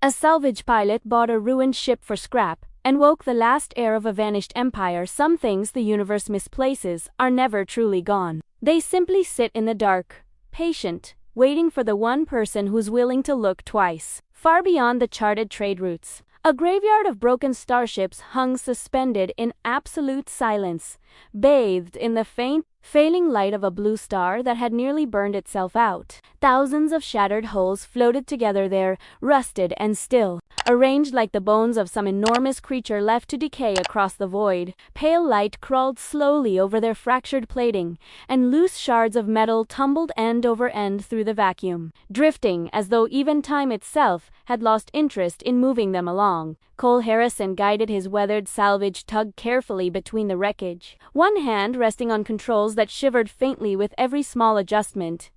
A salvage pilot bought a ruined ship for scrap and woke the last heir of a vanished empire. Some things the universe misplaces are never truly gone. They simply sit in the dark, patient, waiting for the one person who's willing to look twice. Far beyond the charted trade routes, a graveyard of broken starships hung suspended in absolute silence, bathed in the faint, failing light of a blue star that had nearly burned itself out. Thousands of shattered hulls floated together there, rusted and still, arranged like the bones of some enormous creature left to decay across the void. Pale light crawled slowly over their fractured plating, and loose shards of metal tumbled end over end through the vacuum, drifting as though even time itself had lost interest in moving them along. Cole Harrison guided his weathered salvage tug carefully between the wreckage, one hand resting on controls that shivered faintly with every small adjustment.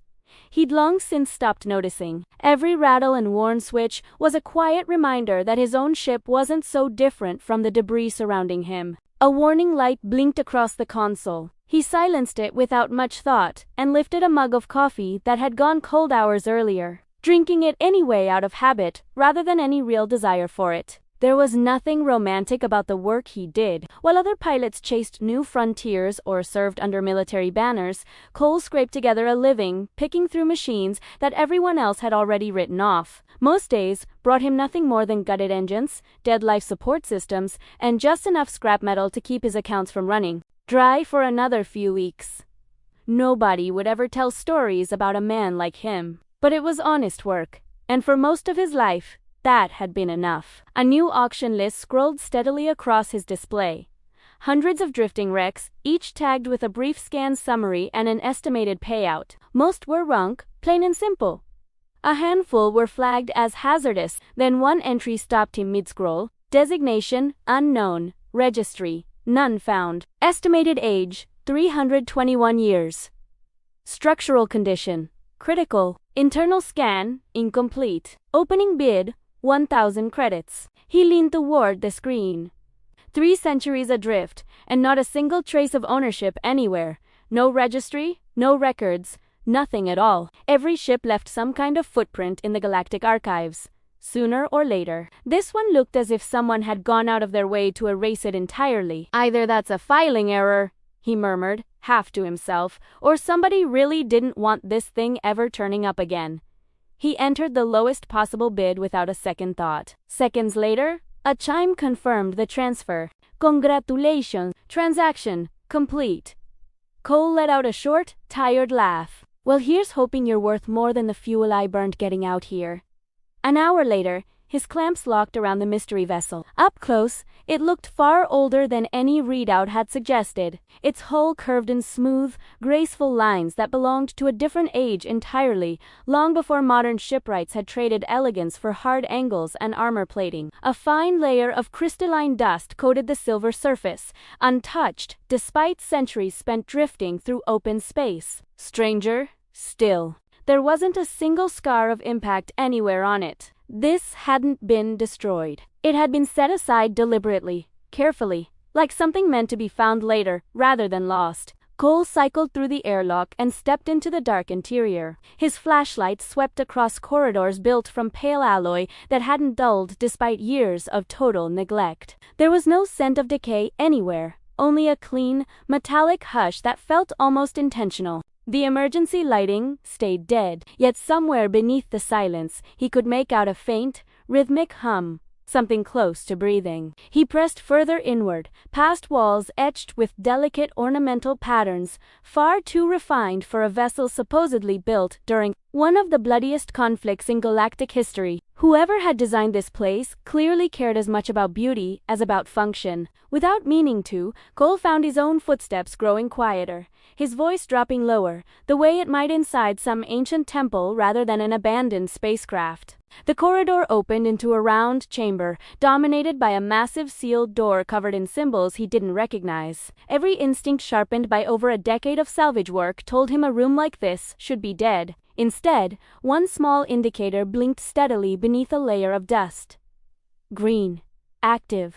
He'd long since stopped noticing. Every rattle and worn switch was a quiet reminder that his own ship wasn't so different from the debris surrounding him. A warning light blinked across the console. He silenced it without much thought and lifted a mug of coffee that had gone cold hours earlier, drinking it anyway out of habit rather than any real desire for it. There was nothing romantic about the work he did. While other pilots chased new frontiers or served under military banners, Cole scraped together a living, picking through machines that everyone else had already written off. Most days brought him nothing more than gutted engines, dead life support systems, and just enough scrap metal to keep his accounts from running dry for another few weeks. Nobody would ever tell stories about a man like him, but it was honest work, and for most of his life, that had been enough. A new auction list scrolled steadily across his display. Hundreds of drifting wrecks, each tagged with a brief scan summary and an estimated payout. Most were runk, plain and simple. A handful were flagged as hazardous, then one entry stopped him mid-scroll. Designation, unknown. Registry, none found. Estimated age, 321 years. Structural condition, critical. Internal scan, incomplete. Opening bid, 1,000 credits. He leaned toward the screen. 3 centuries adrift, and not a single trace of ownership anywhere. No registry, no records, nothing at all. Every ship left some kind of footprint in the galactic archives, sooner or later. This one looked as if someone had gone out of their way to erase it entirely. Either that's a filing error, he murmured, half to himself, or somebody really didn't want this thing ever turning up again. He entered the lowest possible bid without a second thought. Seconds later, a chime confirmed the transfer. Congratulations, transaction complete. Cole let out a short, tired laugh. Well, here's hoping you're worth more than the fuel I burned getting out here. An hour later, his clamps locked around the mystery vessel. Up close, it looked far older than any readout had suggested. Its hull curved in smooth, graceful lines that belonged to a different age entirely, long before modern shipwrights had traded elegance for hard angles and armor plating. A fine layer of crystalline dust coated the silver surface, untouched despite centuries spent drifting through open space. Stranger still, there wasn't a single scar of impact anywhere on it. This hadn't been destroyed. It had been set aside deliberately, carefully, like something meant to be found later rather than lost. Cole cycled through the airlock and stepped into the dark interior. His flashlight swept across corridors built from pale alloy that hadn't dulled despite years of total neglect. There was no scent of decay anywhere, only a clean, metallic hush that felt almost intentional. The emergency lighting stayed dead, yet somewhere beneath the silence, he could make out a faint, rhythmic hum, something close to breathing. He pressed further inward, past walls etched with delicate ornamental patterns, far too refined for a vessel supposedly built during one of the bloodiest conflicts in galactic history. Whoever had designed this place clearly cared as much about beauty as about function. Without meaning to, Cole found his own footsteps growing quieter, his voice dropping lower, the way it might inside some ancient temple rather than an abandoned spacecraft. The corridor opened into a round chamber, dominated by a massive sealed door covered in symbols he didn't recognize. Every instinct sharpened by over a decade of salvage work told him a room like this should be dead. Instead, one small indicator blinked steadily beneath a layer of dust. Green. Active.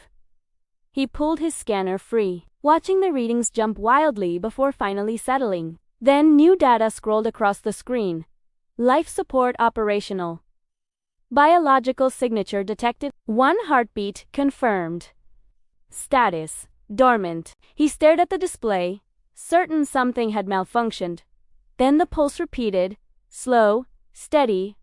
He pulled his scanner free, watching the readings jump wildly before finally settling. Then new data scrolled across the screen. Life support operational. Biological signature detected. 1 heartbeat confirmed. Status: dormant. He stared at the display, certain something had malfunctioned. Then the pulse repeated, slow, steady.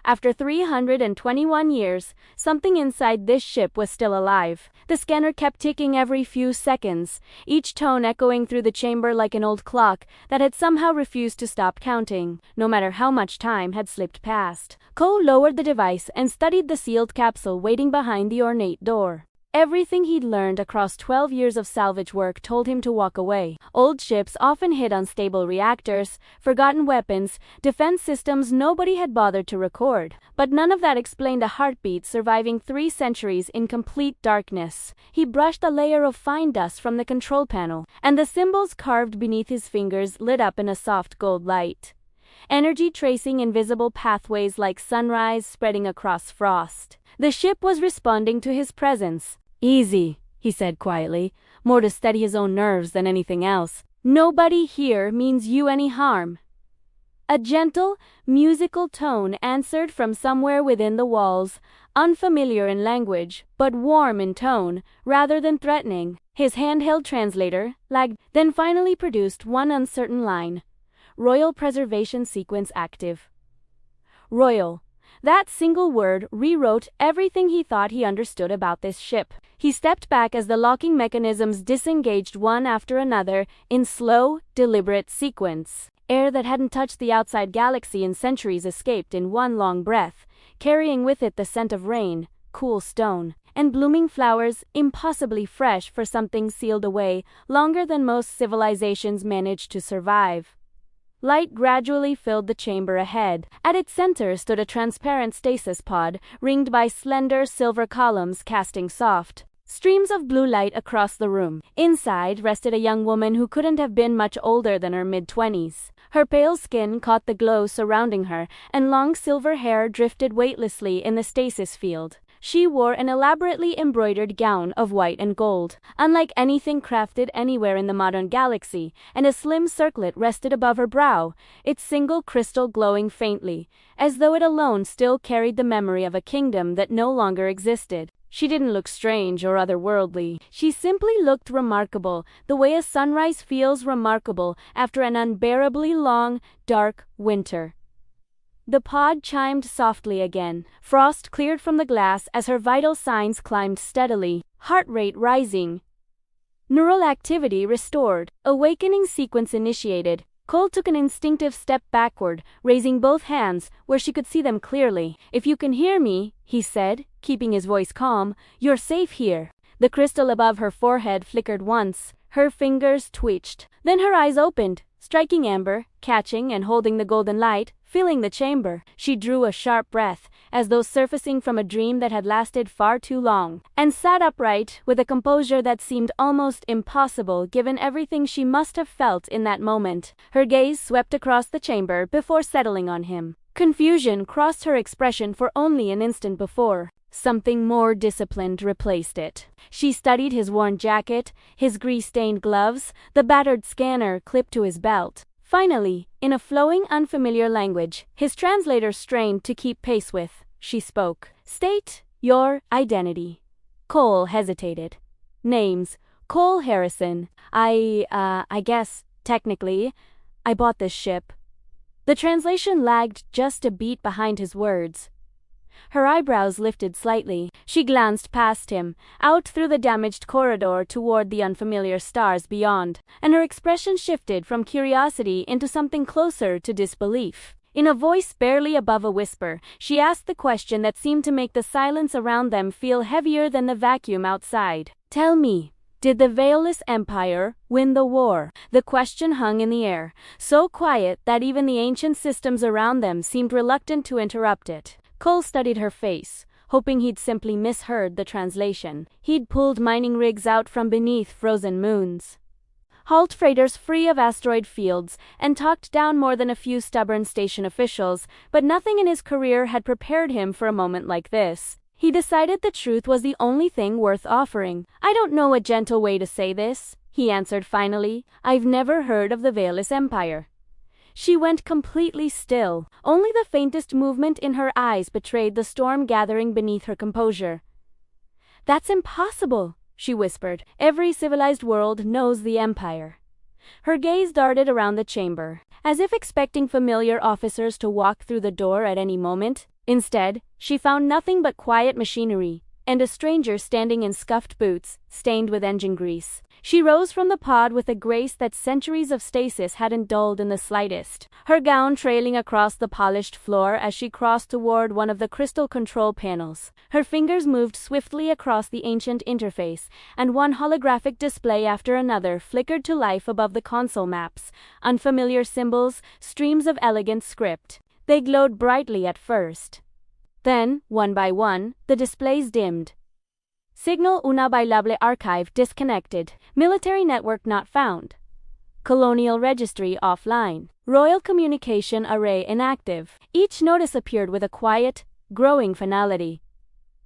After 321 years, something inside this ship was still alive. The scanner kept ticking every few seconds, each tone echoing through the chamber like an old clock that had somehow refused to stop counting, no matter how much time had slipped past. Cole lowered the device and studied the sealed capsule waiting behind the ornate door. Everything he'd learned across 12 years of salvage work told him to walk away. Old ships often hid unstable reactors, forgotten weapons, defense systems nobody had bothered to record. But none of that explained a heartbeat surviving 3 centuries in complete darkness. He brushed a layer of fine dust from the control panel, and the symbols carved beneath his fingers lit up in a soft gold light. Energy tracing invisible pathways like sunrise spreading across frost. The ship was responding to his presence. "Easy," he said quietly, more to steady his own nerves than anything else. "Nobody here means you any harm." A gentle, musical tone answered from somewhere within the walls, unfamiliar in language, but warm in tone, rather than threatening. His handheld translator lagged, then finally produced one uncertain line. "Royal preservation sequence active." Royal. That single word rewrote everything he thought he understood about this ship. He stepped back as the locking mechanisms disengaged one after another in slow, deliberate sequence. Air that hadn't touched the outside galaxy in centuries escaped in one long breath, carrying with it the scent of rain, cool stone, and blooming flowers, impossibly fresh for something sealed away longer than most civilizations managed to survive. Light gradually filled the chamber ahead. At its center stood a transparent stasis pod, ringed by slender silver columns casting soft streams of blue light across the room. Inside rested a young woman who couldn't have been much older than her mid-20s. Her pale skin caught the glow surrounding her, and long silver hair drifted weightlessly in the stasis field. She wore an elaborately embroidered gown of white and gold, unlike anything crafted anywhere in the modern galaxy, and a slim circlet rested above her brow, its single crystal glowing faintly, as though it alone still carried the memory of a kingdom that no longer existed. She didn't look strange or otherworldly. She simply looked remarkable, the way a sunrise feels remarkable after an unbearably long, dark winter. The pod chimed softly again. Frost cleared from the glass as her vital signs climbed steadily, heart rate rising. Neural activity restored. Awakening sequence initiated. Cole took an instinctive step backward, raising both hands where she could see them clearly. "If you can hear me," he said, keeping his voice calm, "you're safe here." The crystal above her forehead flickered once. Her fingers twitched. Then her eyes opened, striking amber, catching and holding the golden light, filling the chamber. She drew a sharp breath, as though surfacing from a dream that had lasted far too long, and sat upright with a composure that seemed almost impossible given everything she must have felt in that moment. Her gaze swept across the chamber before settling on him. Confusion crossed her expression for only an instant before. Something more disciplined replaced it. She studied his worn jacket, his grease-stained gloves, the battered scanner clipped to his belt. Finally, in a flowing, unfamiliar language, his translator strained to keep pace with, she spoke. "State your identity." Cole hesitated. "Names: Cole Harrison. I guess, technically, I bought this ship." The translation lagged just a beat behind his words. Her eyebrows lifted slightly. She glanced past him, out through the damaged corridor toward the unfamiliar stars beyond, and her expression shifted from curiosity into something closer to disbelief. In a voice barely above a whisper, she asked the question that seemed to make the silence around them feel heavier than the vacuum outside. "Tell me, did the Veilless Empire win the war?" The question hung in the air, so quiet that even the ancient systems around them seemed reluctant to interrupt it. Cole studied her face, hoping he'd simply misheard the translation. He'd pulled mining rigs out from beneath frozen moons, hauled freighters free of asteroid fields, and talked down more than a few stubborn station officials, but nothing in his career had prepared him for a moment like this. He decided the truth was the only thing worth offering. "I don't know a gentle way to say this," he answered finally. "I've never heard of the Veilless Empire." She went completely still. Only the faintest movement in her eyes betrayed the storm gathering beneath her composure. "That's impossible," she whispered. "Every civilized world knows the Empire." Her gaze darted around the chamber, as if expecting familiar officers to walk through the door at any moment. Instead, she found nothing but quiet machinery, and a stranger standing in scuffed boots, stained with engine grease. She rose from the pod with a grace that centuries of stasis hadn't dulled in the slightest, her gown trailing across the polished floor as she crossed toward one of the crystal control panels. Her fingers moved swiftly across the ancient interface, and one holographic display after another flickered to life above the console maps, unfamiliar symbols, streams of elegant script. They glowed brightly at first. Then, one by one, the displays dimmed. Signal unavailable, archive disconnected. Military network not found. Colonial registry offline. Royal communication array inactive. Each notice appeared with a quiet, growing finality.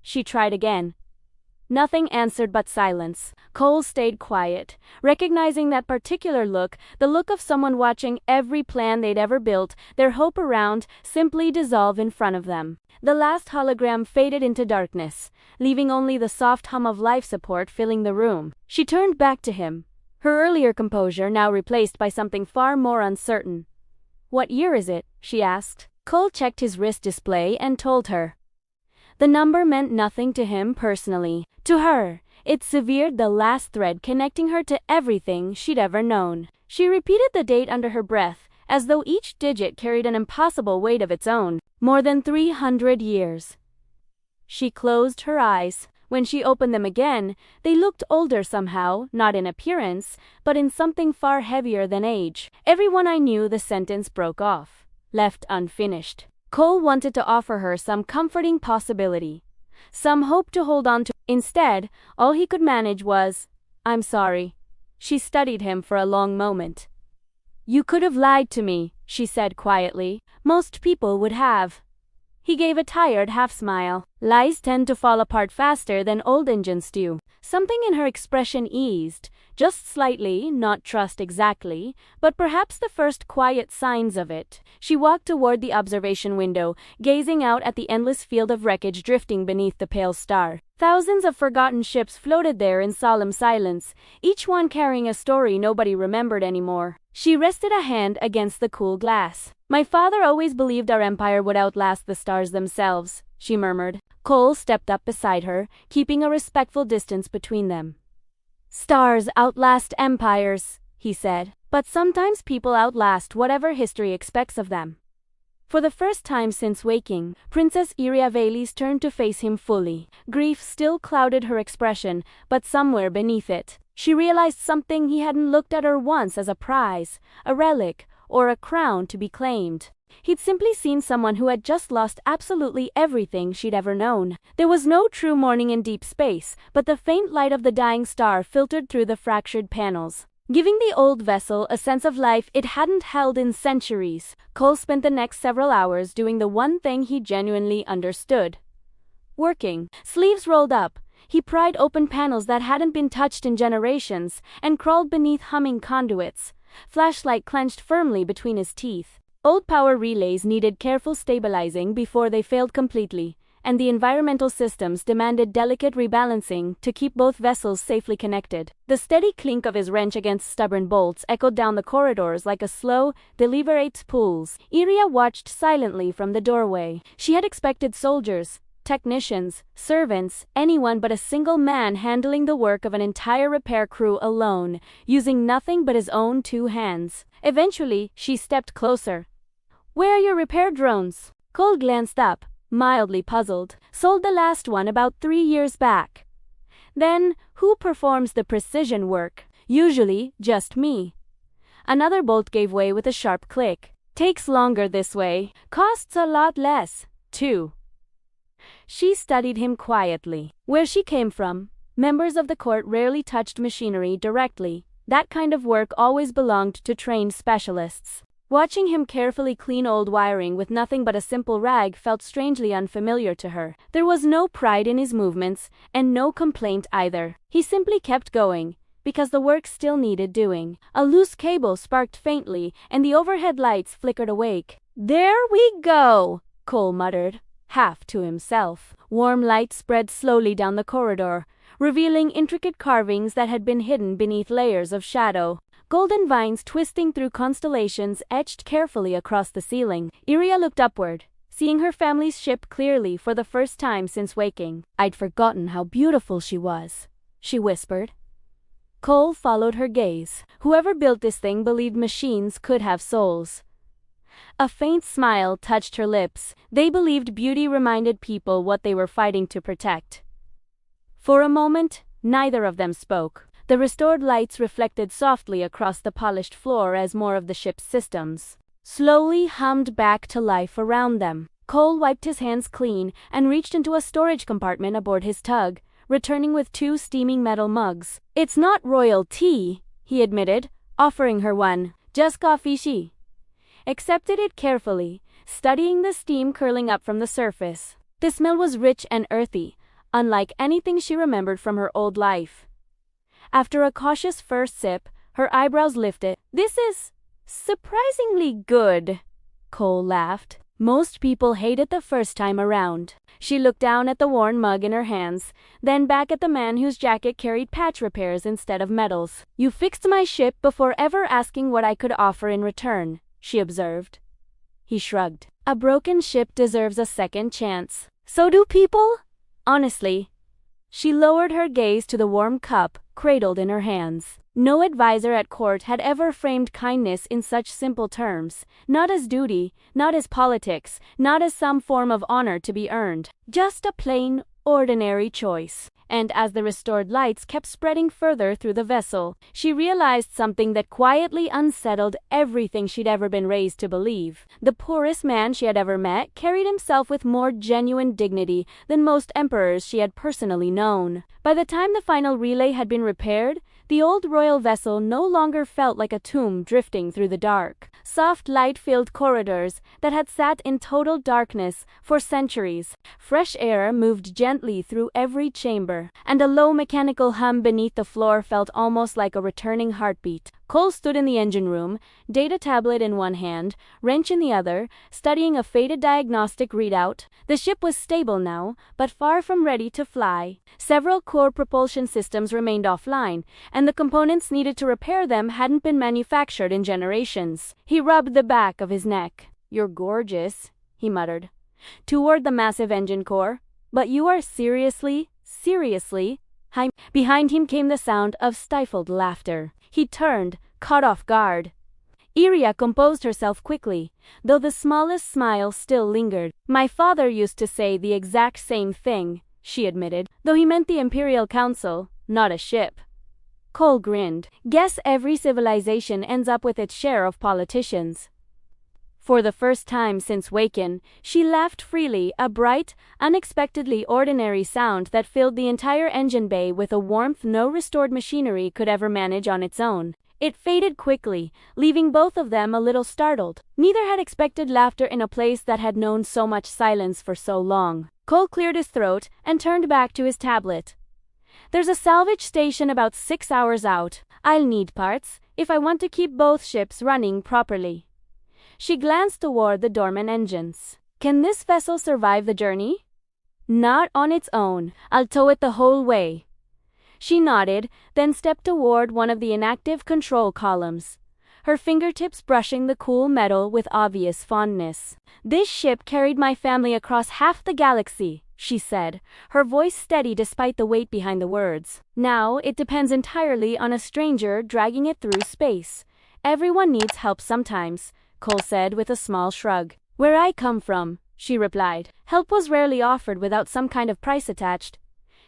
She tried again. Nothing answered but silence. Cole stayed quiet, recognizing that particular look, the look of someone watching every plan they'd ever built, their hope around, simply dissolve in front of them. The last hologram faded into darkness, leaving only the soft hum of life support filling the room. She turned back to him, her earlier composure now replaced by something far more uncertain. "What year is it?" she asked. Cole checked his wrist display and told her. The number meant nothing to him personally. To her, it severed the last thread connecting her to everything she'd ever known. She repeated the date under her breath, as though each digit carried an impossible weight of its own. More than 300 years. She closed her eyes. When she opened them again, they looked older somehow, not in appearance, but in something far heavier than age. "Everyone I knew," the sentence broke off, left unfinished. Cole wanted to offer her some comforting possibility, some hope to hold on to. Instead, all he could manage was, "I'm sorry." She studied him for a long moment. "You could have lied to me," she said quietly. "Most people would have." He gave a tired half-smile. "Lies tend to fall apart faster than old engines do." Something in her expression eased, just slightly, not trust exactly, but perhaps the first quiet signs of it. She walked toward the observation window, gazing out at the endless field of wreckage drifting beneath the pale star. Thousands of forgotten ships floated there in solemn silence, each one carrying a story nobody remembered anymore. She rested a hand against the cool glass. "My father always believed our empire would outlast the stars themselves," she murmured. Cole stepped up beside her, keeping a respectful distance between them. "Stars outlast empires," he said, "but sometimes people outlast whatever history expects of them." For the first time since waking, Princess Iria Vales turned to face him fully. Grief still clouded her expression, but somewhere beneath it, she realized something. He hadn't looked at her once as a prize, a relic, or a crown to be claimed. He'd simply seen someone who had just lost absolutely everything she'd ever known. There was no true morning in deep space, but the faint light of the dying star filtered through the fractured panels, giving the old vessel a sense of life it hadn't held in centuries. Cole spent the next several hours doing the one thing he genuinely understood. Working. Sleeves rolled up, he pried open panels that hadn't been touched in generations, and crawled beneath humming conduits, flashlight clenched firmly between his teeth. Old power relays needed careful stabilizing before they failed completely, and the environmental systems demanded delicate rebalancing to keep both vessels safely connected. The steady clink of his wrench against stubborn bolts echoed down the corridors like a slow, deliberate pulse. Iria watched silently from the doorway. She had expected soldiers, technicians, servants, anyone but a single man handling the work of an entire repair crew alone, using nothing but his own 2 hands. Eventually, she stepped closer. "Where are your repair drones?" Cole glanced up, mildly puzzled. "Sold the last one about 3 years back." "Then, who performs the precision work?" "Usually, just me." Another bolt gave way with a sharp click. "Takes longer this way. Costs a lot less, too." She studied him quietly. Where she came from, members of the court rarely touched machinery directly. That kind of work always belonged to trained specialists. Watching him carefully clean old wiring with nothing but a simple rag felt strangely unfamiliar to her. There was no pride in his movements, and no complaint either. He simply kept going, because the work still needed doing. A loose cable sparked faintly, and the overhead lights flickered awake. "There we go," Cole muttered, half to himself. Warm light spread slowly down the corridor, revealing intricate carvings that had been hidden beneath layers of shadow. Golden vines twisting through constellations etched carefully across the ceiling. Iria looked upward, seeing her family's ship clearly for the first time since waking. "I'd forgotten how beautiful she was," she whispered. Cole followed her gaze. Whoever built this thing believed machines could have souls. A faint smile touched her lips. They believed beauty reminded people what they were fighting to protect. For a moment, neither of them spoke. The restored lights reflected softly across the polished floor as more of the ship's systems slowly hummed back to life around them. Cole wiped his hands clean and reached into a storage compartment aboard his tug, returning with 2 steaming metal mugs. "It's not royal tea," he admitted, offering her one. "Just coffee." She accepted it carefully, studying the steam curling up from the surface. The smell was rich and earthy, unlike anything she remembered from her old life. After a cautious first sip, her eyebrows lifted. "This is surprisingly good," Cole laughed. "Most people hate it the first time around." She looked down at the worn mug in her hands, then back at the man whose jacket carried patch repairs instead of medals. "You fixed my ship before ever asking what I could offer in return," she observed. He shrugged. "A broken ship deserves a second chance. So do people? Honestly." She lowered her gaze to the warm cup, cradled in her hands. No advisor at court had ever framed kindness in such simple terms, not as duty, not as politics, not as some form of honor to be earned. Just a plain, ordinary choice. And as the restored lights kept spreading further through the vessel, she realized something that quietly unsettled everything she'd ever been raised to believe. The poorest man she had ever met carried himself with more genuine dignity than most emperors she had personally known. By the time the final relay had been repaired, the old royal vessel no longer felt like a tomb drifting through the dark. Soft light-filled corridors that had sat in total darkness for centuries. Fresh air moved gently through every chamber, and a low mechanical hum beneath the floor felt almost like a returning heartbeat. Cole stood in the engine room, data tablet in one hand, wrench in the other, studying a faded diagnostic readout. The ship was stable now, but far from ready to fly. Several core propulsion systems remained offline, and the components needed to repair them hadn't been manufactured in generations. He rubbed the back of his neck. "You're gorgeous," he muttered, toward the massive engine core. "But you are seriously? Behind him came the sound of stifled laughter. He turned, caught off guard. Iria composed herself quickly, though the smallest smile still lingered. "My father used to say the exact same thing," she admitted, though he meant the Imperial Council, not a ship. Cole grinned. "Guess every civilization ends up with its share of politicians." For the first time since Waken, she laughed freely, a bright, unexpectedly ordinary sound that filled the entire engine bay with a warmth no restored machinery could ever manage on its own. It faded quickly, leaving both of them a little startled. Neither had expected laughter in a place that had known so much silence for so long. Cole cleared his throat and turned back to his tablet. "There's a salvage station about 6 hours out. I'll need parts if I want to keep both ships running properly." She glanced toward the dormant engines. "Can this vessel survive the journey?" "Not on its own. I'll tow it the whole way." She nodded, then stepped toward one of the inactive control columns, her fingertips brushing the cool metal with obvious fondness. "This ship carried my family across half the galaxy," she said, her voice steady despite the weight behind the words. "Now it depends entirely on a stranger dragging it through space. Everyone needs help sometimes," Cole said with a small shrug. "Where I come from," she replied, "help was rarely offered without some kind of price attached."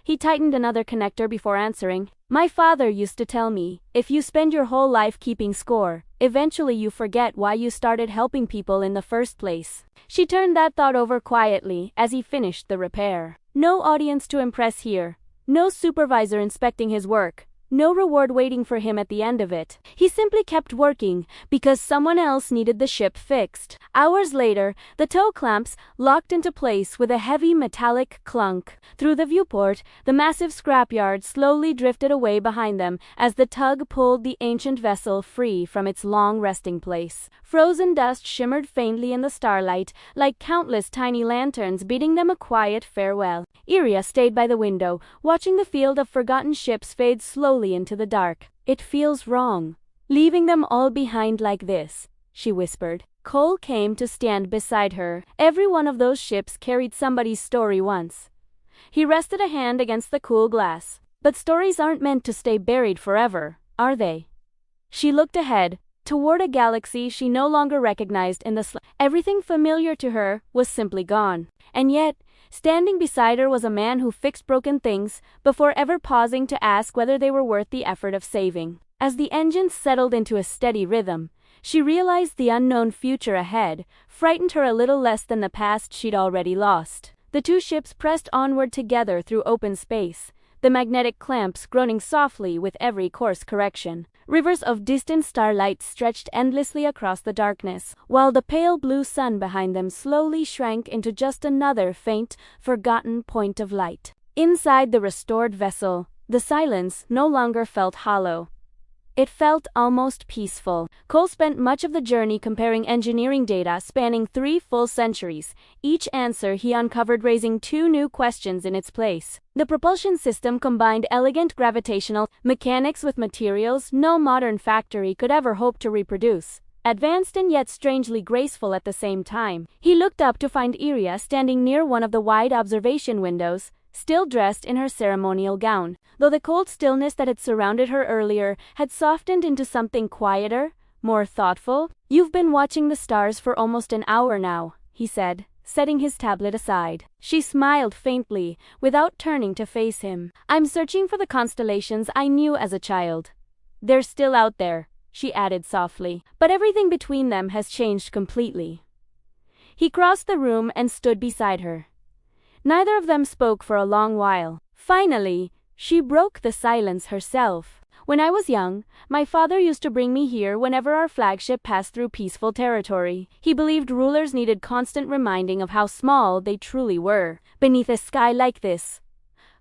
He tightened another connector before answering. "My father used to tell me, if you spend your whole life keeping score, eventually you forget why you started helping people in the first place." She turned that thought over quietly as he finished the repair. No audience to impress here, no supervisor inspecting his work, no reward waiting for him at the end of it. He simply kept working, because someone else needed the ship fixed. Hours later, the tow clamps locked into place with a heavy metallic clunk. Through the viewport, the massive scrapyard slowly drifted away behind them as the tug pulled the ancient vessel free from its long resting place. Frozen dust shimmered faintly in the starlight, like countless tiny lanterns bidding them a quiet farewell. Iria stayed by the window, watching the field of forgotten ships fade slowly into the dark. "It feels wrong, leaving them all behind like this," she whispered. Cole came to stand beside her. Every one of those ships carried somebody's story once. He rested a hand against the cool glass. "But stories aren't meant to stay buried forever, are they?" She looked ahead, toward a galaxy she no longer recognized in the Everything familiar to her was simply gone. And yet, standing beside her was a man who fixed broken things before ever pausing to ask whether they were worth the effort of saving. As the engines settled into a steady rhythm, she realized the unknown future ahead frightened her a little less than the past she'd already lost. The two ships pressed onward together through open space, the magnetic clamps groaning softly with every course correction. Rivers of distant starlight stretched endlessly across the darkness, while the pale blue sun behind them slowly shrank into just another faint, forgotten point of light. Inside the restored vessel, the silence no longer felt hollow. It felt almost peaceful. Cole spent much of the journey comparing engineering data spanning 3 full centuries, each answer he uncovered raising 2 new questions in its place. The propulsion system combined elegant gravitational mechanics with materials no modern factory could ever hope to reproduce, advanced and yet strangely graceful at the same time. He looked up to find Iria standing near one of the wide observation windows, still dressed in her ceremonial gown, though the cold stillness that had surrounded her earlier had softened into something quieter, more thoughtful. "You've been watching the stars for almost an hour now," he said, setting his tablet aside. She smiled faintly, without turning to face him. "I'm searching for the constellations I knew as a child. They're still out there," she added softly, "but everything between them has changed completely." He crossed the room and stood beside her. Neither of them spoke for a long while. Finally, she broke the silence herself. "When I was young, my father used to bring me here whenever our flagship passed through peaceful territory. He believed rulers needed constant reminding of how small they truly were. Beneath a sky like this."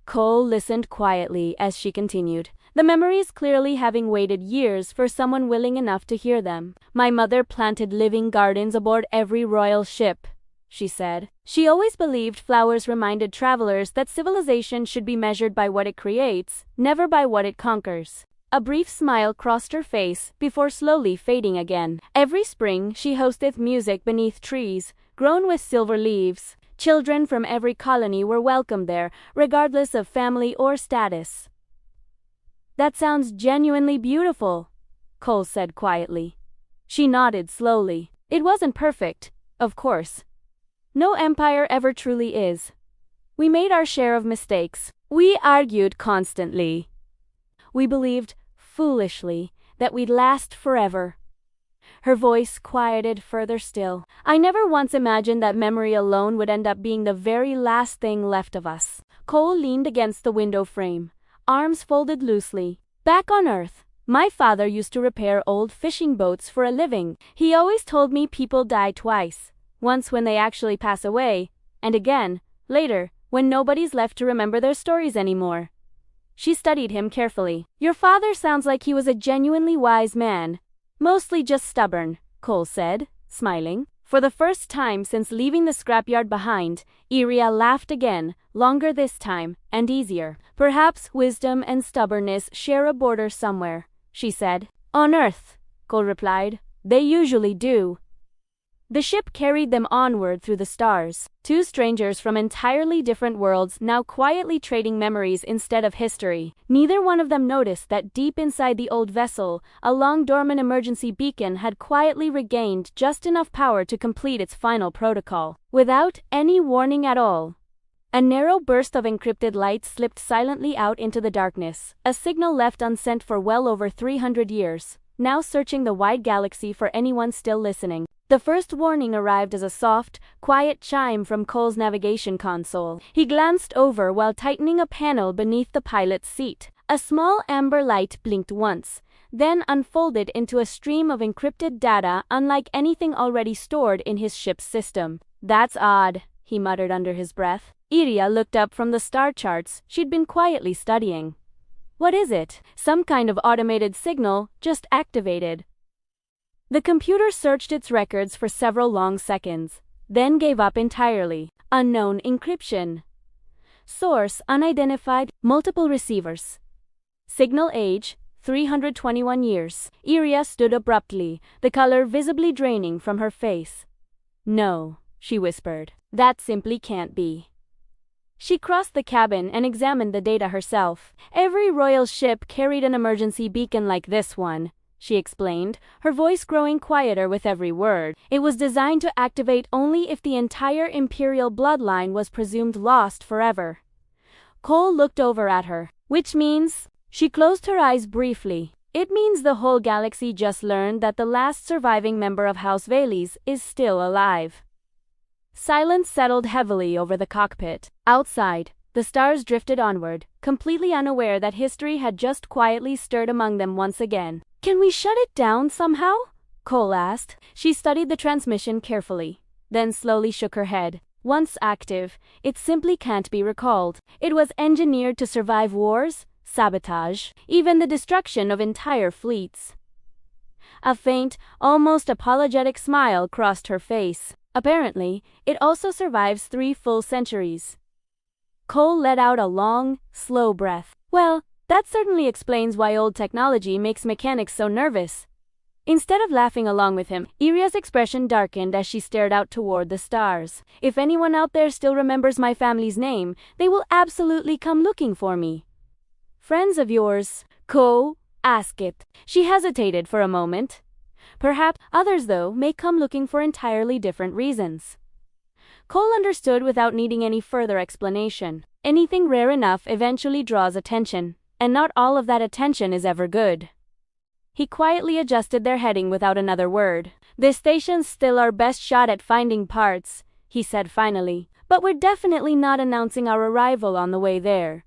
Cole listened quietly as she continued, the memories clearly having waited years for someone willing enough to hear them. "My mother planted living gardens aboard every royal ship," she said. "She always believed flowers reminded travelers that civilization should be measured by what it creates, never by what it conquers." A brief smile crossed her face before slowly fading again. "Every spring she hosted music beneath trees, grown with silver leaves. Children from every colony were welcomed there, regardless of family or status." "That sounds genuinely beautiful," Cole said quietly. She nodded slowly. "It wasn't perfect, of course. No empire ever truly is. We made our share of mistakes. We argued constantly. We believed, foolishly, that we'd last forever." Her voice quieted further still. "I never once imagined that memory alone would end up being the very last thing left of us." Cole leaned against the window frame, arms folded loosely. "Back on Earth, my father used to repair old fishing boats for a living. He always told me people die twice. Once when they actually pass away, and again, later, when nobody's left to remember their stories anymore." She studied him carefully. "Your father sounds like he was a genuinely wise man. Mostly just stubborn," Cole said, smiling. For the first time since leaving the scrapyard behind, Iria laughed again, longer this time, and easier. "Perhaps wisdom and stubbornness share a border somewhere," she said. "On Earth," Cole replied. "They usually do." The ship carried them onward through the stars. 2 strangers from entirely different worlds now quietly trading memories instead of history. Neither one of them noticed that deep inside the old vessel, a long-dormant emergency beacon had quietly regained just enough power to complete its final protocol. Without any warning at all, a narrow burst of encrypted light slipped silently out into the darkness, a signal left unsent for well over 300 years, now searching the wide galaxy for anyone still listening. The first warning arrived as a soft, quiet chime from Cole's navigation console. He glanced over while tightening a panel beneath the pilot's seat. A small amber light blinked once, then unfolded into a stream of encrypted data unlike anything already stored in his ship's system. "That's odd," he muttered under his breath. Iria looked up from the star charts she'd been quietly studying. "What is it?" "Some kind of automated signal, just activated." The computer searched its records for several long seconds, then gave up entirely. "Unknown encryption. Source unidentified. Multiple receivers. Signal age 321 years. Iria stood abruptly, the color visibly draining from her face. "No," she whispered. "That simply can't be." She crossed the cabin and examined the data herself. "Every royal ship carried an emergency beacon like this one," she explained, her voice growing quieter with every word. "It was designed to activate only if the entire imperial bloodline was presumed lost forever." Cole looked over at her. "Which means?" She closed her eyes briefly. "It means the whole galaxy just learned that the last surviving member of House Valles is still alive." Silence settled heavily over the cockpit. Outside, the stars drifted onward, completely unaware that history had just quietly stirred among them once again. "Can we shut it down somehow?" Cole asked. She studied the transmission carefully, then slowly shook her head. "Once active, it simply can't be recalled. It was engineered to survive wars, sabotage, even the destruction of entire fleets." A faint, almost apologetic smile crossed her face. "Apparently, it also survives 3 full centuries." Cole let out a long, slow breath. "Well, that certainly explains why old technology makes mechanics so nervous." Instead of laughing along with him, Iria's expression darkened as she stared out toward the stars. "If anyone out there still remembers my family's name, they will absolutely come looking for me." "Friends of yours?" Cole asked it. She hesitated for a moment. "Perhaps others, though, may come looking for entirely different reasons." Cole understood without needing any further explanation. Anything rare enough eventually draws attention, and not all of that attention is ever good. He quietly adjusted their heading without another word. "This station's still our best shot at finding parts," he said finally, "but we're definitely not announcing our arrival on the way there."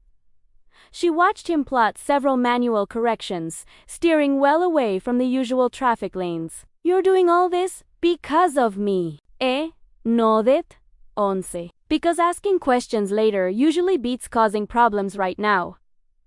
She watched him plot several manual corrections, steering well away from the usual traffic lanes. "You're doing all this because of me, eh? Know that? 11. Because asking questions later usually beats causing problems right now."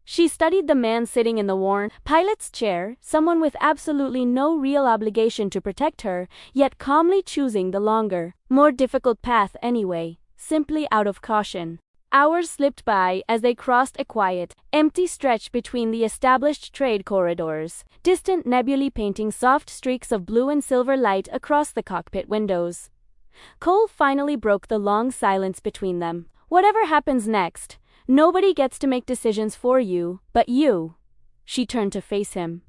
She studied the man sitting in the worn pilot's chair, someone with absolutely no real obligation to protect her, yet calmly choosing the longer, more difficult path anyway, simply out of caution. Hours slipped by as they crossed a quiet, empty stretch between the established trade corridors, distant nebulae painting soft streaks of blue and silver light across the cockpit windows. Cole finally broke the long silence between them. "Whatever happens next, nobody gets to make decisions for you, but you." She turned to face him.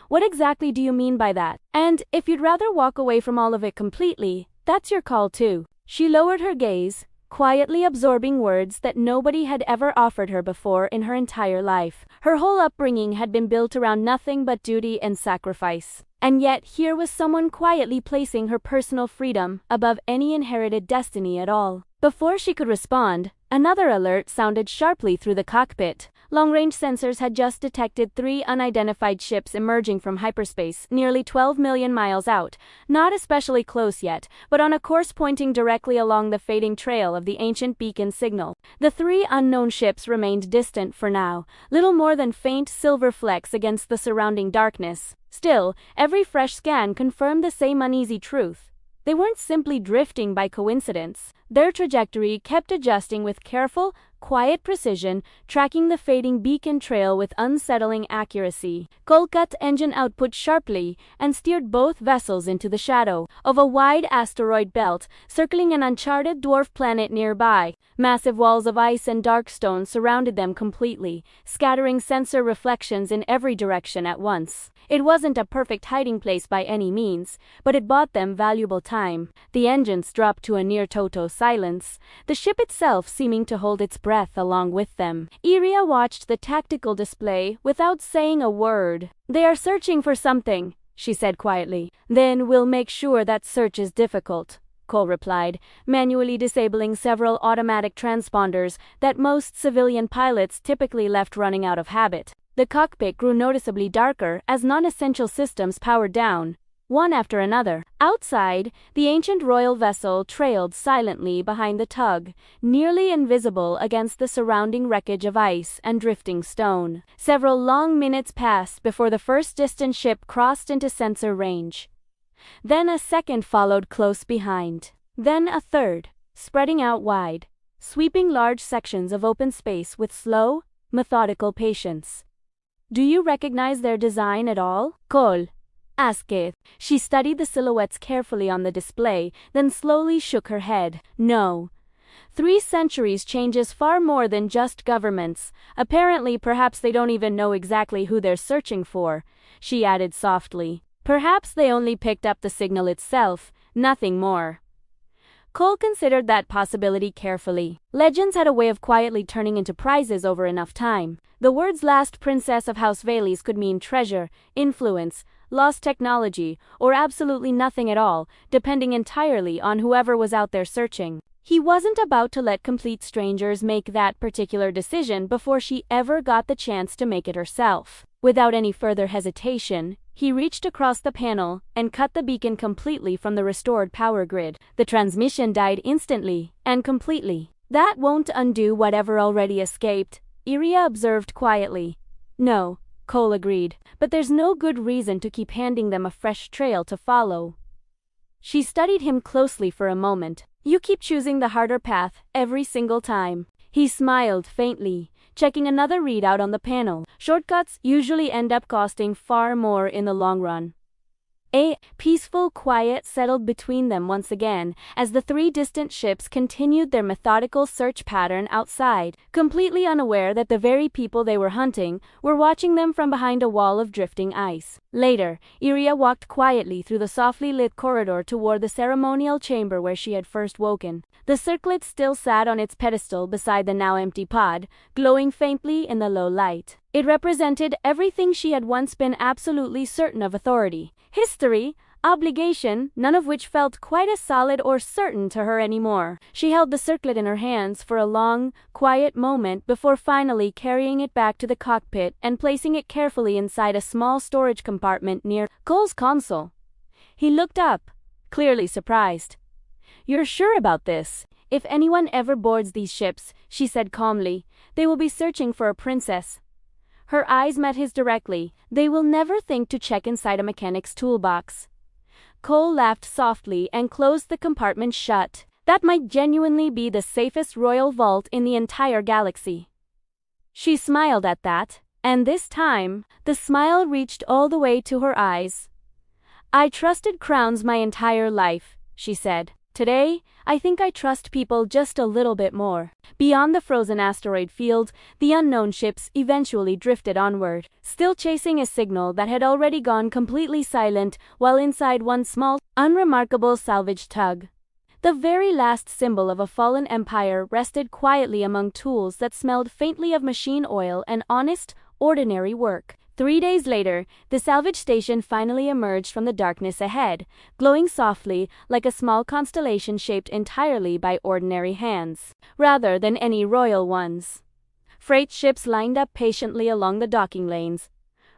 "What exactly do you mean by that? And if you'd rather walk away from all of it completely, that's your call too." She lowered her gaze, quietly absorbing words that nobody had ever offered her before in her entire life. Her whole upbringing had been built around nothing but duty and sacrifice. And yet here was someone quietly placing her personal freedom above any inherited destiny at all. Before she could respond, another alert sounded sharply through the cockpit. Long-range sensors had just detected 3 unidentified ships emerging from hyperspace, nearly 12 million miles out, not especially close yet, but on a course pointing directly along the fading trail of the ancient beacon signal. The 3 unknown ships remained distant for now, little more than faint silver flecks against the surrounding darkness. Still, every fresh scan confirmed the same uneasy truth. They weren't simply drifting by coincidence. Their trajectory kept adjusting with careful, quiet precision, tracking the fading beacon trail with unsettling accuracy. Cole cut engine output sharply and steered both vessels into the shadow of a wide asteroid belt, circling an uncharted dwarf planet nearby. Massive walls of ice and dark stone surrounded them completely, scattering sensor reflections in every direction at once. It wasn't a perfect hiding place by any means, but it bought them valuable time. The engines dropped to a near-total silence, the ship itself seeming to hold its breath along with them. Iria watched the tactical display without saying a word. "They are searching for something," she said quietly. "Then we'll make sure that search is difficult," Cole replied, manually disabling several automatic transponders that most civilian pilots typically left running out of habit. The cockpit grew noticeably darker as non-essential systems powered down, one after another. Outside, the ancient royal vessel trailed silently behind the tug, nearly invisible against the surrounding wreckage of ice and drifting stone. Several long minutes passed before the first distant ship crossed into sensor range. Then a second followed close behind. Then a third, spreading out wide, sweeping large sections of open space with slow, methodical patience. "Do you recognize their design at all?" Cole asked Kate. She studied the silhouettes carefully on the display, then slowly shook her head. "No. 3 centuries changes far more than just governments. Apparently, perhaps they don't even know exactly who they're searching for," she added softly. "Perhaps they only picked up the signal itself, nothing more." Cole considered that possibility carefully. Legends had a way of quietly turning into prizes over enough time. The words "last princess of House Valey's" could mean treasure, influence, lost technology, or absolutely nothing at all, depending entirely on whoever was out there searching. He wasn't about to let complete strangers make that particular decision before she ever got the chance to make it herself. Without any further hesitation, he reached across the panel and cut the beacon completely from the restored power grid. The transmission died instantly and completely. "That won't undo whatever already escaped," Iria observed quietly. "No," Cole agreed, "but there's no good reason to keep handing them a fresh trail to follow." She studied him closely for a moment. "You keep choosing the harder path every single time." He smiled faintly, checking another readout on the panel. "Shortcuts usually end up costing far more in the long run." A peaceful quiet settled between them once again as the 3 distant ships continued their methodical search pattern outside, completely unaware that the very people they were hunting were watching them from behind a wall of drifting ice. Later, Iria walked quietly through the softly lit corridor toward the ceremonial chamber where she had first woken. The circlet still sat on its pedestal beside the now empty pod, glowing faintly in the low light. It represented everything she had once been absolutely certain of: authority, history, obligation, none of which felt quite as solid or certain to her anymore. She held the circlet in her hands for a long, quiet moment before finally carrying it back to the cockpit and placing it carefully inside a small storage compartment near Cole's console. He looked up, clearly surprised. "You're sure about this? If anyone ever boards these ships," she said calmly, "they will be searching for a princess." Her eyes met his directly. "They will never think to check inside a mechanic's toolbox." Cole laughed softly and closed the compartment shut. "That might genuinely be the safest royal vault in the entire galaxy." She smiled at that, and this time, the smile reached all the way to her eyes. "I trusted crowns my entire life," she said. "Today, I think I trust people just a little bit more." Beyond the frozen asteroid field, the unknown ships eventually drifted onward, still chasing a signal that had already gone completely silent while inside one small, unremarkable salvage tug. The very last symbol of a fallen empire rested quietly among tools that smelled faintly of machine oil and honest, ordinary work. 3 days later, the salvage station finally emerged from the darkness ahead, glowing softly like a small constellation shaped entirely by ordinary hands, rather than any royal ones. Freight ships lined up patiently along the docking lanes.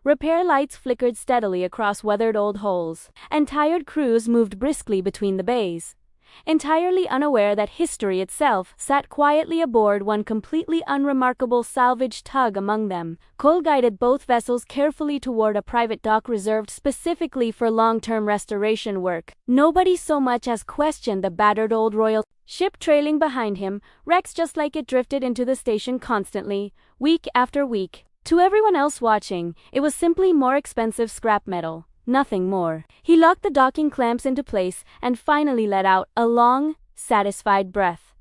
Repair lights flickered steadily across weathered old hulls, and tired crews moved briskly between the bays, entirely unaware that history itself sat quietly aboard one completely unremarkable salvage tug among them. Cole guided both vessels carefully toward a private dock reserved specifically for long-term restoration work. Nobody so much as questioned the battered old royal ship trailing behind him, wrecks just like it drifted into the station constantly, week after week. To everyone else watching, it was simply more expensive scrap metal. Nothing more. He locked the docking clamps into place and finally let out a long, satisfied breath.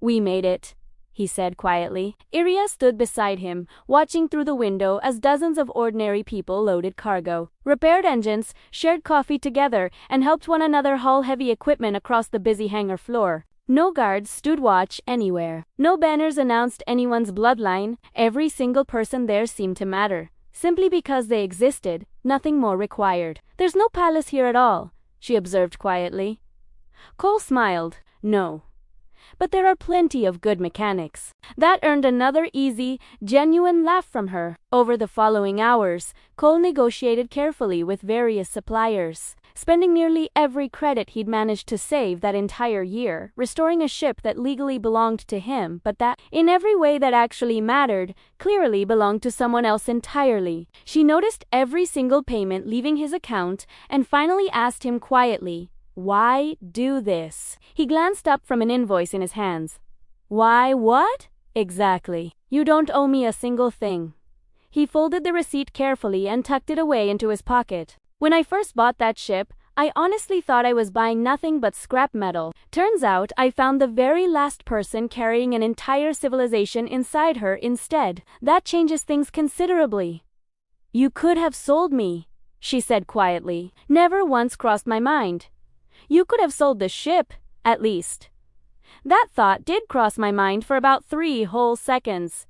"We made it," he said quietly. Iria stood beside him, watching through the window as dozens of ordinary people loaded cargo, repaired engines, shared coffee together, and helped one another haul heavy equipment across the busy hangar floor. No guards stood watch anywhere. No banners announced anyone's bloodline. Every single person there seemed to matter. Simply because they existed, nothing more required. "There's no palace here at all," she observed quietly. Cole smiled. "No. but there are plenty of good mechanics. That earned another easy, genuine laugh from her. Over the following hours, Cole negotiated carefully with various suppliers, spending nearly every credit he'd managed to save that entire year, restoring a ship that legally belonged to him, but that, in every way that actually mattered, clearly belonged to someone else entirely. She noticed every single payment leaving his account and finally asked him quietly, "Why do this?" He glanced up from an invoice in his hands. "Why what? Exactly. You don't owe me a single thing." He folded the receipt carefully and tucked it away into his pocket. "When I first bought that ship, I honestly thought I was buying nothing but scrap metal. Turns out I found the very last person carrying an entire civilization inside her instead. That changes things considerably." "You could have sold me," she said quietly. "Never once crossed my mind. You could have sold the ship, at least." "That thought did cross my mind for about 3 whole seconds."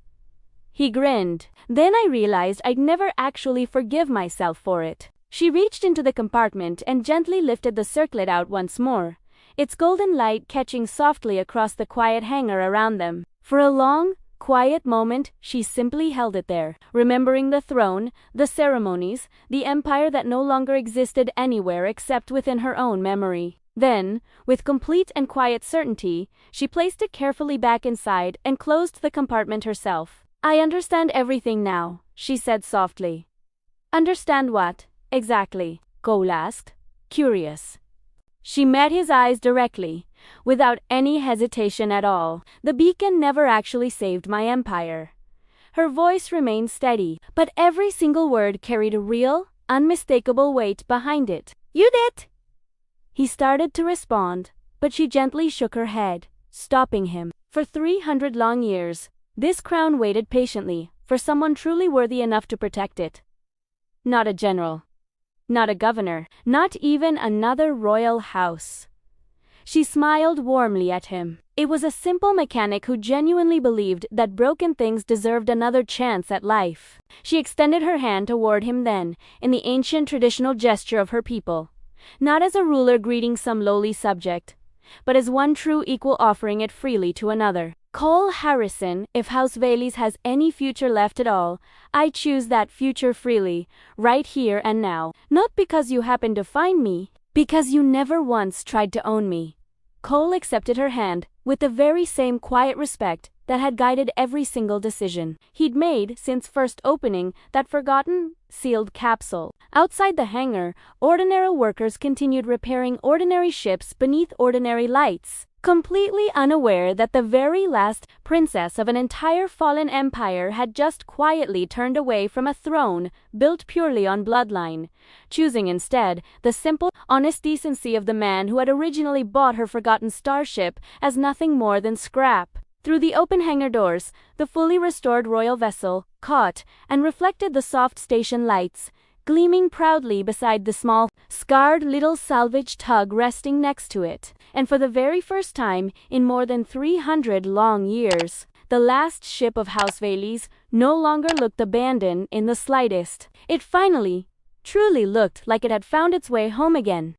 He grinned. "Then I realized I'd never actually forgive myself for it." She reached into the compartment and gently lifted the circlet out once more, its golden light catching softly across the quiet hangar around them. For a long, quiet moment, she simply held it there, remembering the throne, the ceremonies, the empire that no longer existed anywhere except within her own memory. Then, with complete and quiet certainty, she placed it carefully back inside and closed the compartment herself. "I understand everything now," she said softly. "Understand what, exactly?" Cole asked, curious. She met his eyes directly, without any hesitation at all. "The beacon never actually saved my empire." Her voice remained steady, but every single word carried a real, unmistakable weight behind it. "You did!" He started to respond, but she gently shook her head, stopping him. For 300 long years, this crown waited patiently for someone truly worthy enough to protect it. Not a general. Not a governor. Not even another royal house. She smiled warmly at him. It was a simple mechanic who genuinely believed that broken things deserved another chance at life. She extended her hand toward him then, in the ancient traditional gesture of her people. Not as a ruler greeting some lowly subject, but as one true equal offering it freely to another. "Cole Harrison, if House Valey's has any future left at all, I choose that future freely, right here and now. Not because you happened to find me, because you never once tried to own me." Cole accepted her hand with the very same quiet respect that had guided every single decision he'd made since first opening that forgotten, sealed capsule. Outside the hangar, ordinary workers continued repairing ordinary ships beneath ordinary lights, completely unaware that the very last princess of an entire fallen empire had just quietly turned away from a throne built purely on bloodline, choosing instead the simple, honest decency of the man who had originally bought her forgotten starship as nothing more than scrap. Through the open hangar doors, the fully restored royal vessel caught and reflected the soft station lights, gleaming proudly beside the small, scarred little salvage tug resting next to it. And for the very first time in more than 300 long years, the last ship of House Valey's no longer looked abandoned in the slightest. It finally, truly looked like it had found its way home again.